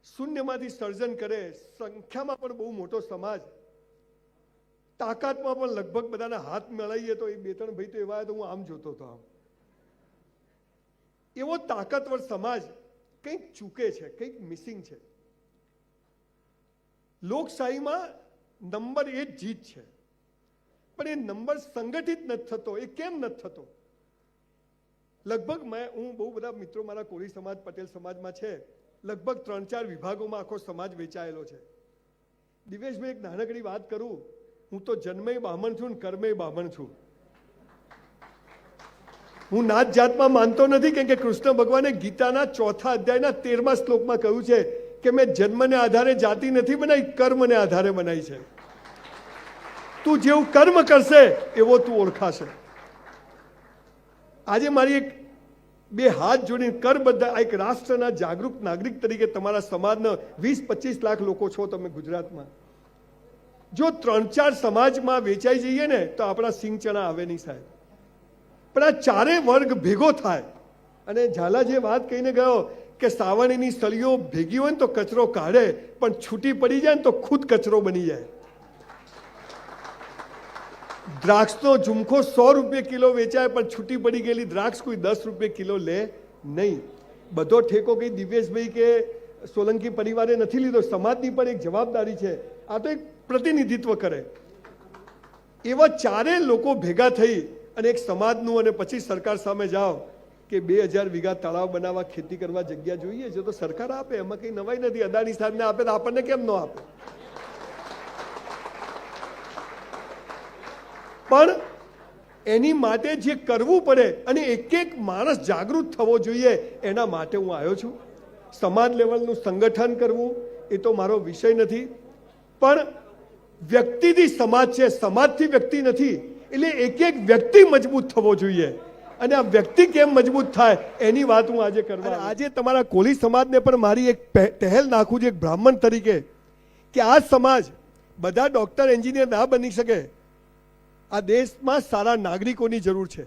શૂન્યમાંથી સર્જન કરે, સંખ્યામાં પણ બહુ મોટો સમાજ, તાકાતમાં પણ લગભગ બધાના હાથ મેળવીએ તો એ બે ત્રણ ભાઈ તો એવા તો હું આમ જોતો હતો, આમ એવો તાકાતવર સમાજ કંઈક ચૂકે છે, કંઈક મિસિંગ છે. લોકશાહીમાં નંબર એ જ જીત છે, પણ એ નંબર સંગઠિત નથી થતો. એ કેમ નથી થતો? લગભગ હું બહુ બધા મિત્રો મારા કોળી સમાજ, પટેલ સમાજમાં છે, લગભગ 3-4 વિભાગોમાં આખો સમાજ વેચાયેલો છે. દિવેશભાઈ, એક નાનકડી વાત કરું, હું તો જન્મે બ્રાહ્મણ છું ને કર્મે બ્રાહ્મણ છું. હું નાત જાતમાં માનતો નથી, કેમ કે કૃષ્ણ ભગવાને ગીતાના 4થા અધ્યાયના 13મા શ્લોકમાં કહ્યું છે કે મેં જન્મને આધારે જાતિ નથી બનાવી, કર્મને આધારે બનાવી છે. તું જેવું કર્મ કરશે એવો તું ઓળખાશે. આજે મારી એક બે હાથ જોડીને કર બધા એક રાષ્ટ્રના જાગૃત નાગરિક તરીકે તમારા સમાજના 20-25 લાખ લોકો છો તમે ગુજરાતમાં. જો 3-4 સમાજમાં વેચાઈ જઈએ ને તો આપણા સિંગ ચણા આવે નહીં સાહેબ. પણ આ ચારે વર્ગ ભેગો થાય, અને ઝાલા જે વાત કહીને ગયો કે સાવરણીની સળીઓ ભેગી હોય ને તો કચરો કાઢે, પણ છૂટી પડી જાય ને તો ખુદ કચરો બની જાય. દ્રાક્ષનો ઝુમખો 100 રૂપિયા કિલો વેચાય, પણ છૂટી પડી ગયેલી દ્રાક્ષ કોઈ 10 રૂપિયા કિલો લે નહીં. બધો ઠેકો કઈ દિવેશભાઈ કે સોલંકી પરિવારે નથી લીધો, સમાજની પણ એક જવાબદારી છે. આ તો એક પ્રતિનિધિત્વ કરે. એવા ચારે લોકો ભેગા થઈ અને એક સમાજનું, અને પછી સરકાર સામે જાઓ કે 2000 વીઘા તળાવ બનાવવા, ખેતી કરવા જગ્યા જોઈએ છે, તો સરકાર આપે, એમાં કઈ નવાઈ નથી. અદાણી સાહેબને આપે તો આપણને કેમ ન આપે? પણ એની માટે જે કરવું પડે, અને એક એક માણસ જાગૃત થવો જોઈએ, એના માટે હું આવ્યો છું. સમાજ લેવલનું સંગઠન કરવું એ તો મારો વિષય નથી, પણ વ્યક્તિથી સમાજ છે, સમાજથી વ્યક્તિ નથી. એટલે એક એક વ્યક્તિ મજબૂત થવો જોઈએ, અને આ વ્યક્તિ કેમ મજબૂત થાય એની વાત હું આજે કરવા. આજે તમારા કોળી સમાજને પણ મારી એક પહેલ નાખું છું એક બ્રાહ્મણ તરીકે, કે આ સમાજ બધા ડોક્ટર, એન્જિનિયર ના બની શકે. આ દેશમાં સારા નાગરિકોની જરૂર છે.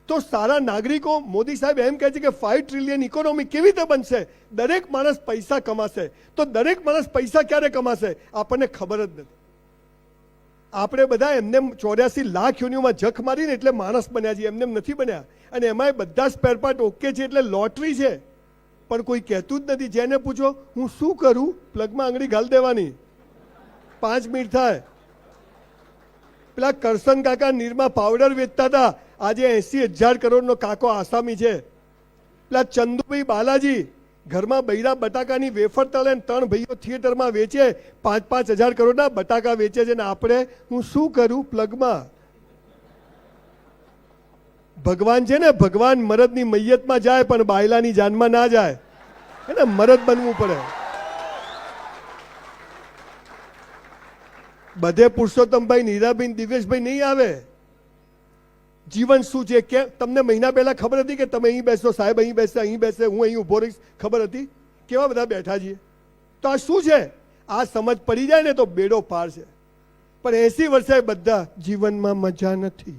તો સારા નાગરિકો, મોદી સાહેબ એમ કહે છે કે 5 ટ્રિલિયન ઇકોનોમી કેવી રીતે બનશે? દરેક માણસ પૈસા કમાશે. તો દરેક માણસ પૈસા ક્યારે કમાશે આપણને ખબર જ નથી. આપણે બધા એમને 84 લાખ યોનિઓમાં જખ મારીને એટલે માણસ બન્યા છીએ, એમને નથી બન્યા. અને એમાંય બધા સ્પેર પાર્ટ ઓકે છે, એટલે લોટરી છે. પણ કોઈ કહેતું જ નથી. જેને પૂછો હું શું કરું, પ્લગમાં આંગળી ઘાલ દેવાની, 5 મિનિટ થાય. પેલા કરસન કાકા નીરમાં પાવડર વેચતા હતા, આજે 80,000 કરોડનો કાકો આસામી છે. પેલા ચંદુભાઈ બાલાજી ઘરમાં બૈરા બટાકાની વેફર તળે, 3 ભાઈઓ થિયેટરમાં વેચે, 5-5 હજાર કરોડના બટાકા વેચે છે. ને આપણે હું શું કરું, પ્લગમાં. ભગવાન છે ને, ભગવાન મરદની મૈયતમાં જાય પણ બાયલાની જાનમાં ના જાય, એને મરદ બનવું પડે. બધે પુરુષોત્તમભાઈ, નીરાબેન, દિવેશભાઈ નહીં આવે. જીવન શું છે કે તમને મહિના પહેલા ખબર હતી કે તમે અહીં બેસો, સાહેબ અહીં બેસે, અહીં બેસે, હું અહીં ઉભો રહીશ? ખબર હતી? કેવા બધા બેઠા છીએ. તો આ શું છે? આ સમજ પડી જાય ને તો બેડો પાર છે. પણ 80 વર્ષે બધા જીવનમાં મજા નથી,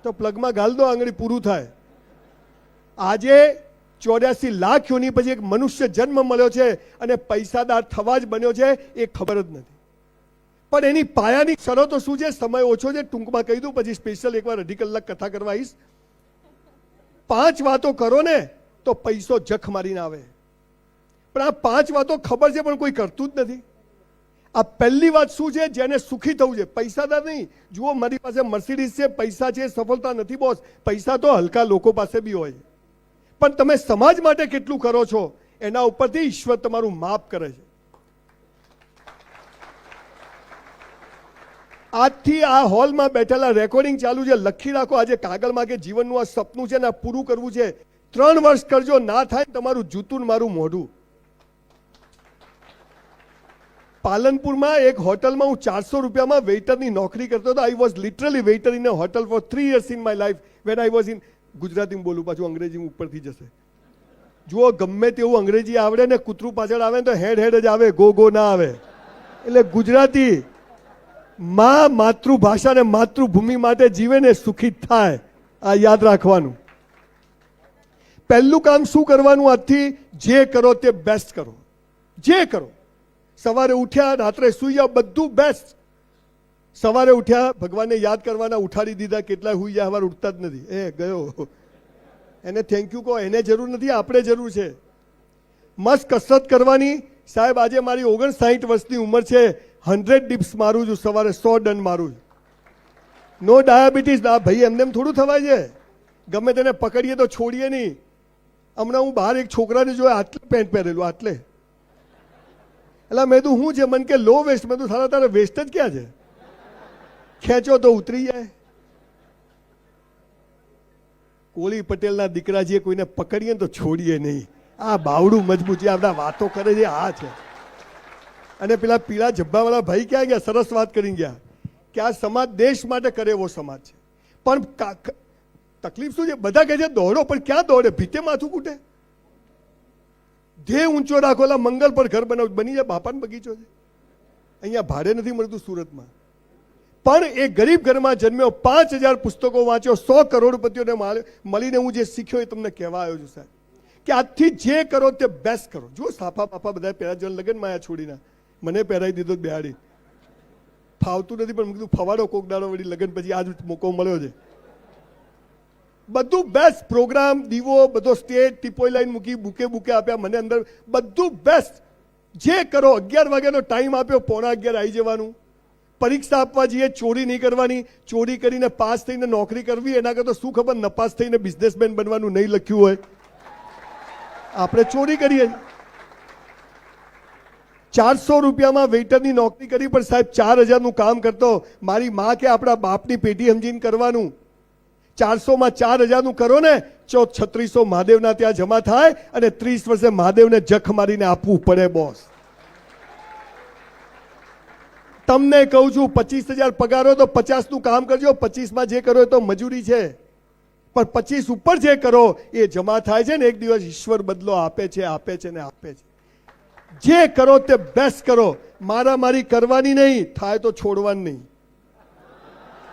તો પ્લગમાં ગાલ દો, આંગળી પૂરું થાય. આજે 84 લાખ યોની પછી એક મનુષ્ય જન્મ મળ્યો છે અને પૈસાદાર થવા જ બન્યો છે, એ ખબર જ નથી. પણ એની પાયાની શરતો શું છે? સમય ઓછો છે, ટૂંકમાં કહી દઉં, પછી સ્પેશિયલ એકવાર 2.5 કલાક કથા કરવા આવીશ. 5 વાતો કરો ને તો પૈસો જખ મારીને આવે. પણ આ 5 વાતો ખબર છે પણ કોઈ કરતું જ નથી. આ પહેલી વાત શું છે? જેને સુખી થવું છે, પૈસાદાર નહીં. જુઓ, મારી પાસે મર્સિડીઝ છે, પૈસા છે, સફળતા નથી બોસ. પૈસા તો હલકા લોકો પાસે બી હોય, પણ તમે સમાજ માટે કેટલું કરો છો એના ઉપરથી ઈશ્વર તમારું માપ કરે છે. આજથી આ હોલમાં બેઠેલા રેકોર્ડિંગ ચાલુ છે, લખી રાખો આજે કાગળમાં કે જીવનનું આ સપનું છે ને આ પૂરું કરવું છે. 3 વર્ષ કરજો, ના થાય તમારું જૂતું મારું મોઢું. પાલનપુરમાં એક હોટલમાં હું 400 રૂપિયામાં વેઇટરની નોકરી કરતો હતો. I was literally waiter in a hotel for 3 years in my life when I was in. ગુજરાતીમાં બોલું, પાછું અંગ્રેજી ઉપરથી જશે. જુઓ, ગમે તેવું અંગ્રેજી આવડે ને, કૂતરું પાછળ આવે ને તો હેડ હેડ જ આવે, ગો ગો ના આવે. એટલે ગુજરાતી માં માતૃભાષા ને માતૃભૂમિ માટે જીવે ને સુખી થાય, આ યાદ રાખવાનું. પહેલું કામ શું કરવાનું? આજથી જે કરો તે બેસ્ટ કરો. જે કરો, સવારે ઉઠ્યા, રાત્રે સુઈ જાઓ, બધું બેસ્ટ. સવારે ઉઠ્યા, ભગવાનને યાદ કરવાના, ઉઠાડી દીધા, કેટલા સુઈ જાય, સવારે ઉઠતા જ નથી, એ ગયો, એને થેન્ક યુ કહો, એને જરૂર નથી, આપણે જરૂર છે. મસ્ત કસરત કરવાની. સાહેબ આજે મારી 59 વર્ષની ઉંમર છે, 100 ડિપ્સ મારું છું, સવારે 100 ડન મારું છું. નો ડાયાબિટીસ. આ ભાઈ એમને એમ થોડું થવાય છે, ગમે તેને પકડીએ તો છોડીએ નહીં. હમણાં હું બહાર એક છોકરાને જોયા, આટલે પેન્ટ પહેરેલું, આટલે. એટલે મેં તો શું છે, મને કે લો વેસ્ટ. મેં તો સારા તારે વેસ્ટ જ ક્યાં છે, ખેંચો તો ઉતરી જાય. કોળી પટેલના દીકરા જે કોઈને પકડીએ ને તો છોડીએ નહીં. આ બાવડું મજબૂત છે, આપણા વાતો કરે છે, આ છે. અને પેલા પીળા જબ્બાવાળા ભાઈ ક્યાં ગયા, સરસ વાત કરી ગયા કે આ સમાજ દેશ માટે કરે એવો સમાજ છે. પણ તકલીફ શું છે, બધા કહે છે દોડો, પણ ક્યાં દોડે, ભીતે માથું કૂટે. ધ્યેય ઊંચો રાખો, એલા મંગલ પર ઘર બનાવ, બની જાય બાપાનો બગીચો છે. અહીંયા ભાડે નથી મળતું સુરતમાં. પણ એ ગરીબ ઘરમાં જન્મ્યો, 5000 પુસ્તકો વાંચ્યો, 100 કરોડપતિઓને મળીને હું જે શીખ્યો એ તમને કહેવા આવ્યો છું સાહેબ, કે આજથી જે કરો તે બેસ્ટ કરો. જો સાફા બાફા બધા પહેરા જણ લગ્નમાં આયા છોડીને, મને પહેરાવી દીધો બેહાડી, ફાવતું નથી, પણ મેં કીધું ફવાડો કોક દાડો વળી લગ્ન પછી આજ મોકો મળ્યો છે. બધું બેસ્ટ પ્રોગ્રામ, દીવો બધો સ્ટેજ, ટીપોઈ લાઈન મૂકી, બુકે આપ્યા મને અંદર, બધું બેસ્ટ. જે કરો, 11 વાગ્યાનો ટાઈમ આપ્યો, 11:15 આવી જવાનું. પરીક્ષા આપવા જઈએ, ચોરી નહીં કરવાની. ચોરી કરીને પાસ થઈને નોકરી કરવી, એના કરતા શું ખબર નપાસ થઈને બિઝનેસમેન બનવાનું નહીં લખ્યું હોય, આપણે ચોરી કરીએ. 400 રૂપિયામાં વેઇટરની નોકરી કરી, પણ સાહેબ 4000નું કામ કરતો. મારી માં કે આપણા બાપની પેટી સમજીને કરવાનું. 400માં 4000નું કરો ને, 3600 મહાદેવના ત્યાં જમા થાય, અને 30 વર્ષે મહાદેવને જખ મારીને આપવું પડે બોસ. તમને કહું છું, 25000 પગાર હોય તો 50નું કામ કરજો, 25માં જે કરો એ તો મજૂરી છે, પણ 25 ઉપર જે કરો એ જમા થાય છે ને, એક દિવસ ઈશ્વર બદલો આપે છે, આપે છે ને આપે છે. જે કરો તે બેસ્ટ કરો, મારામારી કરવાની નહીં, થાય તો છોડવાનું નહીં.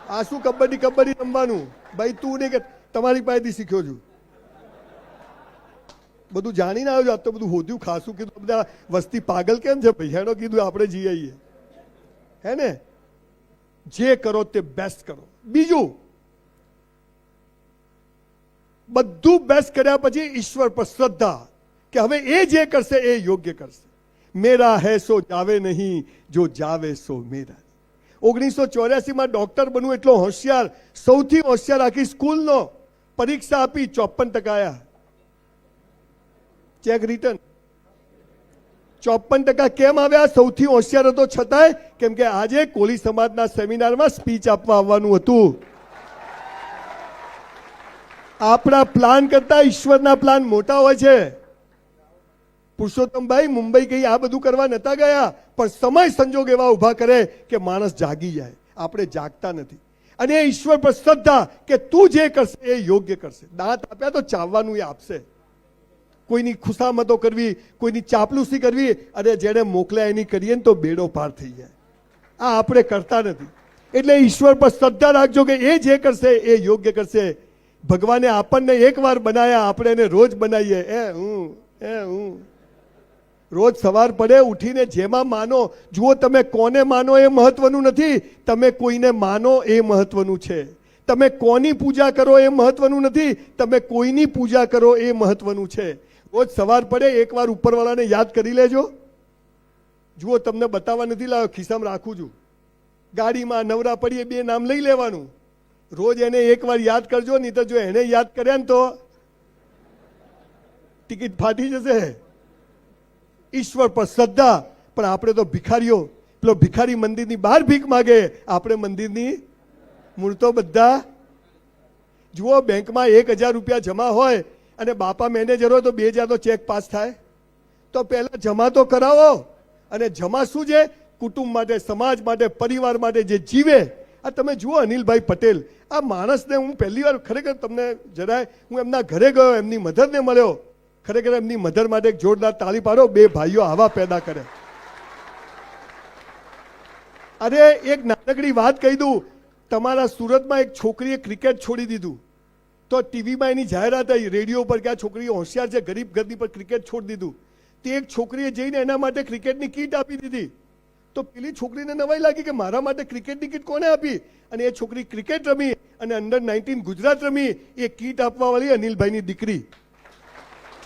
આ શું કબડ્ડી રમવાનું, ભાઈ તું નહીં કે તમારી પાસેથી શીખ્યો છું, બધું જાણીને આવ્યો છું. આજ તો બધું હોદ્યું ખાસું કીધું, બધા વસ્તી પાગલ કેમ છે ભાઈ, હેડો કીધું આપણે જઈ આવીએ, હે ને. જે કરો તે બેસ્ટ કરો. બીજું, બધું બેસ્ટ કર્યા પછી ઈશ્વર પર શ્રદ્ધા, કે હવે એ જે કરશે એ યોગ્ય કરશે. મેરા હૈ સો જાવે નહીં, જો જાવે સો મેરા. 1984માં ડોક્ટર બનવું એટલો હોશિયાર, સૌથી હોશિયાર આખી સ્કૂલનો. પરીક્ષા આપી, 54% આવ્યા. Cheque return. 54% કેમ આવ્યા? સૌથી હોશિયાર હતો છતાંય, કેમ કે આજે કોળી સમાજના સેમિનારમાં સ્પીચ આપવા આવવાનું હતું. આપણા પ્લાન કરતા ઈશ્વરના પ્લાન મોટા હોય છે. પુરુષોત્તમભાઈ મુંબઈ કઈ આ બધું કરવા નતા ગયા, પણ સમય સંજોગ એવા ઉભા કરે કે માણસ જાગી જાય. આપણે જાગતા નથી. અને એ ઈશ્વર પર શ્રદ્ધા કે તું જે કરશે એ યોગ્ય કરશે. દાંત આપ્યા તો ચાવવાનું એ આપશે. કોઈની ખુશામતો કરવી, કોઈની ચાપલુસી કરવી, અને જેને મોકલ્યા એની કરીએ ને તો બેડો પાર થઈ જાય. આ આપણે કરતા નથી. એટલે ઈશ્વર પર શ્રદ્ધા રાખજો કે એ જે કરશે એ યોગ્ય કરશે. ભગવાને આપણને એકવાર બનાયા, આપણે એને રોજ બનાવીએ. હું રોજ સવાર પડે ઉઠીને જેમાં માનો. જુઓ, તમે કોને માનો એ મહત્વનું નથી, તમે કોઈને માનો એ મહત્વનું છે. તમે કોની પૂજા કરો એ મહત્વનું નથી, તમે કોઈની પૂજા કરો એ મહત્વનું છે. રોજ સવાર પડે એકવાર ઉપરવાળાને યાદ કરી લેજો. જુઓ, તમને બતાવવા નથી લાવ્યો, ખિસ્સામાં રાખું છું. ગાડીમાં નવરા પડીએ 2 નામ લઈ લેવાનું. રોજ એને એકવાર યાદ કરજો, નહીં તો જો એને યાદ કર્યા ને તો ટિકિટ ફાટી જશે. ઈશ્વર પર શ્રદ્ધા. પણ આપણે તો ભિખારીઓ. પેલો ભિખારી મંદિરની બહાર ભીખ માગે, આપણે મંદિરની મૂળ તો બધા. જુઓ, બેંકમાં 1000 રૂપિયા જમા હોય અને બાપા મેનેજર હોય તો 2000 ચેક પાસ થાય. તો પહેલા જમા તો કરાવો. અને જમા શું છે? કુટુંબ માટે, સમાજ માટે, પરિવાર માટે જે જીવે. આ તમે જુઓ અનિલભાઈ પટેલ, આ માણસને હું પહેલી વાર ખરેખર તમને જરાય, હું એમના ઘરે ગયો, એમની મધરને મળ્યો. ખરેખર એમની મધર માટે એક જોરદાર તાળી પાડો. 2 ભાઈઓ આવા પેદા કરે. અરે એક નાનકડી વાત કહી દઉં. તમારા સુરતમાં એક છોકરીએ ક્રિકેટ છોડી દીધું, તો ટીવીમાં એની જાહેરાત આવી, રેડિયો પર કે આ છોકરી હોશિયાર છે, ગરીબ ઘરની પર ક્રિકેટ છોડી દીધું. તે એક છોકરીએ જઈને એના માટે ક્રિકેટની કીટ આપી દીધી. તો પેલી છોકરીને નવાઈ લાગી કે મારા માટે ક્રિકેટની કીટ કોને આપી, અને એ છોકરી ક્રિકેટ રમી અને અંડર-19 ગુજરાત રમી. એ કીટ આપવા વાળી અનિલભાઈની દીકરી.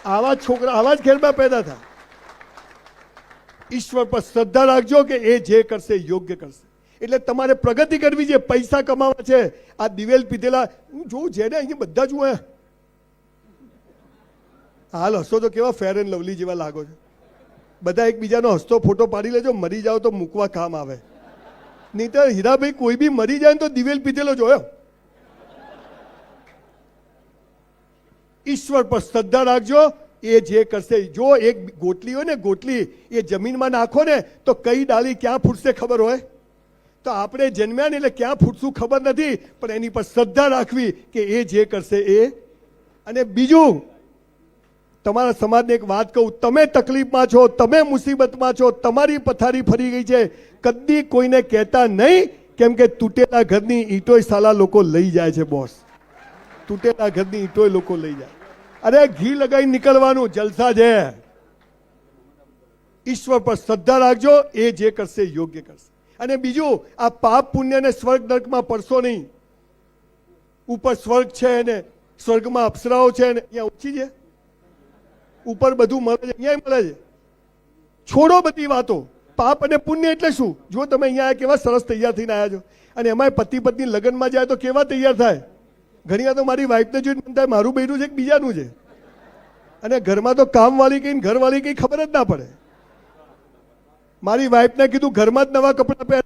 આવા છોકરા આવા જ ઘેરમાં પેદા થાય. ઈશ્વર પર શ્રદ્ધા રાખજો કે એ જે કરશે યોગ્ય કરશે. એટલે તમારે પ્રગતિ કરવી છે, પૈસા કમાવા છે. આ દિવેલ પીધેલા હું જોઉં જેને અહીંયા બધા જુએ હાલ હસો તો કેવા ફેર એન્ડ લવલી જેવા લાગો છો. બધા એકબીજાનો હસતો ફોટો પાડી લેજો, મરી જાઓ તો મૂકવા કામ આવે. નહીં તો હીરાભાઈ કોઈ બી મરી જાય ને તો દિવેલ પીધેલો જોયો. ઈશ્વર પર શ્રદ્ધા રાખજો, એ જે કરશે. જો એક ગોટલી હોય ને, ગોટલી એ જમીનમાં નાખો ને તો કઈ ડાળી ક્યાં ફૂટશે ખબર હોય? તો આપણે જન્મ્યા ને એટલે ક્યાં ફૂટશું ખબર નથી, પણ એની પર શ્રદ્ધા રાખવી કે એ જે કરશે એ. અને બીજું, તમારા સમાજને એક વાત કહું, તમે તકલીફમાં છો, તમે મુસીબતમાં છો, તમારી પથારી ફરી ગઈ છે, કદી કોઈને કહેતા નહીં, કેમ કે તૂટેલા ઘરની ઈંટોય સાલા લોકો લઈ જાય છે બોસ. તૂટેલા ઘરની ઈંટોય લોકો લઈ જાય. અરે ઘી લગાવી નીકળવાનું, જલસા છે. ઈશ્વર પર શ્રદ્ધા રાખજો, એ જે કરશે યોગ્ય કરશે. અને બીજું, આ પાપ પુણ્ય ને સ્વર્ગ નર્કમાં પડશો નહીં. ઉપર સ્વર્ગ છે ને સ્વર્ગમાં અપ્સરાઓ છે ને અહીંયા ઓછી છે. ઉપર બધું મળે છે, અહીંયા મળે છે. છોડો બધી વાતો. પાપ અને પુણ્ય એટલે શું? જો તમે અહીંયા કેવા સરસ તૈયાર થઈને આવ્યા છો, અને એમાં પતિ પત્ની લગ્નમાં જાય તો કેવા તૈયાર થાય. ઘણી વાર તો મારી વાઈફને જોઈને મન થાય મારું બૈરું છે કે બીજાનું છે. અને ઘરમાં તો કામવાળી કઈ ઘરવાળી કઈ ખબર જ ના પડે. મારી વાઈફને કીધું ઘરમાં જ નવા કપડાં પહેર.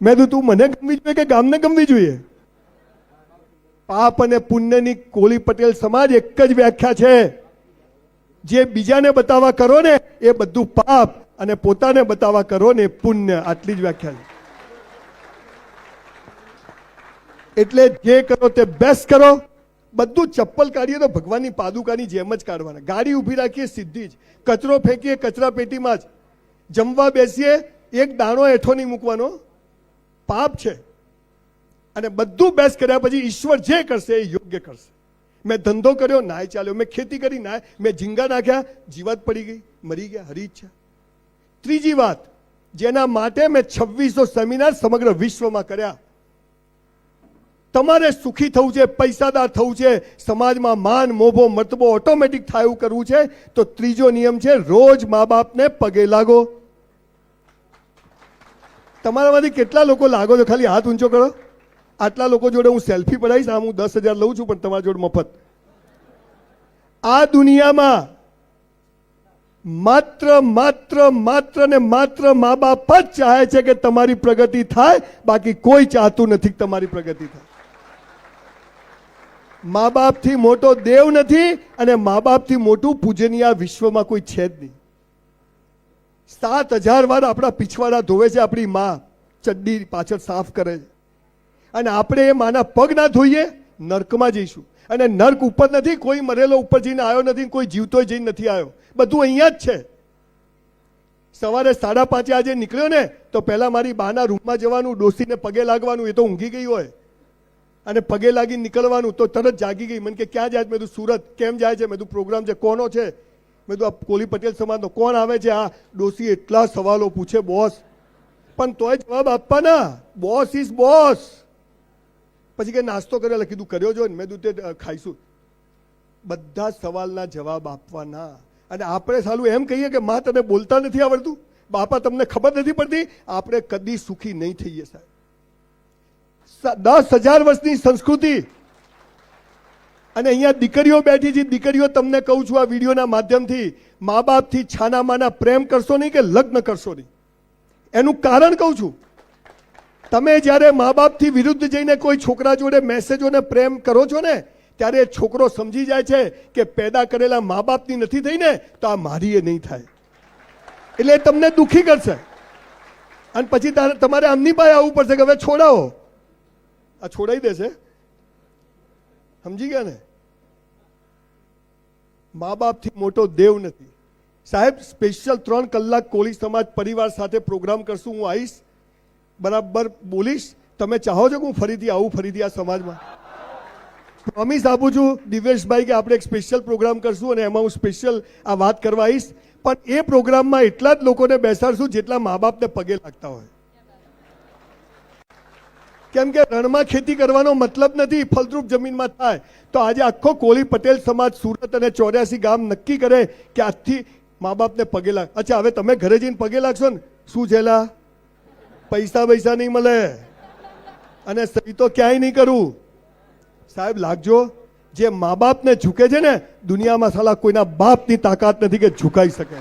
મેં કીધું તું મને ગમવી જોઈએ કે ગામને ગમવી જોઈએ? પાપ અને પુણ્યની કોળી પટેલ સમાજ એક જ વ્યાખ્યા છે. જે બીજાને બતાવવા કરો ને એ બધું પાપ, અને પોતાને બતાવવા કરો ને પુણ્ય. આટલી જ વ્યાખ્યા છે. એટલે જે કરો તે બેસ્ટ કરો. બધું ચપ્પલ કાઢીએ તો ભગવાનની પાદુકાની જેમ જ કાઢવાના. ગાડી ઊભી રાખીએ સીધી જ, કચરો ફેંકીએ કચરા પેટીમાં જ, જમવા બેસીએ એક દાણો હેઠો નહીં મૂકવાનો. પાપ છે. અને બધું બેસ્ટ કર્યા પછી ઈશ્વર જે કરશે એ યોગ્ય કરશે. મેં ધંધો કર્યો નાય ચાલ્યો, મેં ખેતી કરી નાય, મેં ઝીંગા નાખ્યા જીવાત પડી ગઈ, મરી ગયા, હરી ઈચ્છા. ત્રીજી વાત, જેના માટે મેં 2600 સેમિનાર સમગ્ર વિશ્વમાં કર્યા. તમારે સુખી થવું છે, પૈસાદાર થવું છે, સમાજમાં માન મોભો મર્તબો ઓટોમેટિક થાય એવું કરવું છે, તો ત્રીજો નિયમ છે રોજ મા બાપને પગે લાગો. તમારામાંથી કેટલા લોકો લાગો છો? ખાલી હાથ ઊંચો કરો. આટલા લોકો જોડે હું સેલ્ફી પડાવીશ. આમ હું 10,000 લઉં છું, પણ તમારા જોડે મફત. આ દુનિયામાં માત્ર ને માત્ર મા બાપ જ ચાહે છે કે તમારી પ્રગતિ થાય, બાકી કોઈ ચાહતું નથી કે તમારી પ્રગતિ થાય. મા બાપથી મોટો દેવ નથી, અને મા બાપથી મોટું પૂજનીય વિશ્વમાં કોઈ છે જ નહીં. 7,000 વાર આપણા પીછવાડા ધોવે છે આપણી માં, ચડ્ડી પાછળ સાફ કરે છે. અને આપણે એ માના પગ ના ધોઈએ, નર્કમાં જઈશું. અને નર્ક ઉપર નથી, કોઈ મરેલો ઉપર જઈને આવ્યો નથી, કોઈ જીવતો જઈને નથી આવ્યો. બધું અહીંયા જ છે. સવારે 5:30 આજે નીકળ્યો ને તો પહેલા મારી બાના રૂમમાં જવાનું, ડોસીને પગે લાગવાનું. એ તો ઊંઘી ગઈ હોય, અને પગે લાગી નીકળવાનું. તો તરત જાગી ગઈ. મને કે ક્યાં જાય? મેં કીધું સુરત. કેમ જાય છે? મેં કીધું પ્રોગ્રામ છે. કોનો છે? મેં કીધું આ કોલી પટેલ સમાજનો. કોણ આવે છે? આ ડોસી એટલા સવાલો પૂછે બોસ, પણ તોય જવાબ આપવાના. Boss is boss. પછી કે નાસ્તો કર્યો? કીધું કર્યો જો. મેં કીધું તે ખાઈશું. બધા સવાલના જવાબ આપવાના. અને આપણે સાલું એમ કહીએ કે માં તને બોલતા નથી આવડતું, બાપા તમને ખબર નથી પડતી. આપણે કદી સુખી નહીં થઈએ સાહેબ. 10,000 વર્ષની સંસ્કૃતિ. અને અહીંયા દીકરીઓ બેઠી છે. દીકરીઓ તમને કહું છું આ વિડીયોના માધ્યમથી, મા બાપથી છાના માના પ્રેમ કરશો નહીં કે લગ્ન કરશો નહીં. એનું કારણ કહું છું. તમે જ્યારે મા બાપથી વિરુદ્ધ જઈને કોઈ છોકરા જોડે મેસેજોને પ્રેમ કરો છો ને, ત્યારે છોકરો સમજી જાય છે કે પેદા કરેલા મા બાપની નથી થઈ ને, તો આ મારી એ નહીં થાય. એટલે તમને દુખી કરશે. અને પછી તમારે આમની પાસે આવવું પડશે કે હવે છોડાવો. આ છોડાઈ દેશે. સમજી ગયા ને? મા બાપથી મોટો દેવ નથી સાહેબ. સ્પેશિયલ 3 કલાક કોળી સમાજ પરિવાર સાથે પ્રોગ્રામ કરશું. હું આવીશ, બરાબર બોલીશ. તમે ચાહો છો કે હું ફરીથી આવું, ફરીથી આ સમાજમાં? પ્રોમિસ આપું છું દિવ્યેશભાઈ કે આપણે એક સ્પેશિયલ પ્રોગ્રામ કરશું અને એમાં હું સ્પેશિયલ આ વાત કરવા આવીશ, પણ એ પ્રોગ્રામમાં એટલા જ લોકોને બેસાડશું જેટલા મા બાપને પગે લાગતા હોય. કેમ કે રણમાં ખેતી કરવાનો મતલબ નથી, ફળદ્રુપ જમીનમાં થાય. તો આજે આખો કોળી પટેલ સમાજ સુરત અને 84 ગામ નક્કી કરે કે આજથી મા બાપને પગે લાગ. અચ્છા, હવે તમે ઘરે જઈને પગે લાગશો ને, શું છેલા પૈસા નહીં મળે અને સહી તો ક્યાંય નહીં કરું. સાહેબ લાગજો, જે મા બાપને ઝૂકે છે ને, દુનિયામાં સાલા કોઈના બાપની તાકાત નથી કે ઝુકાઈ શકે.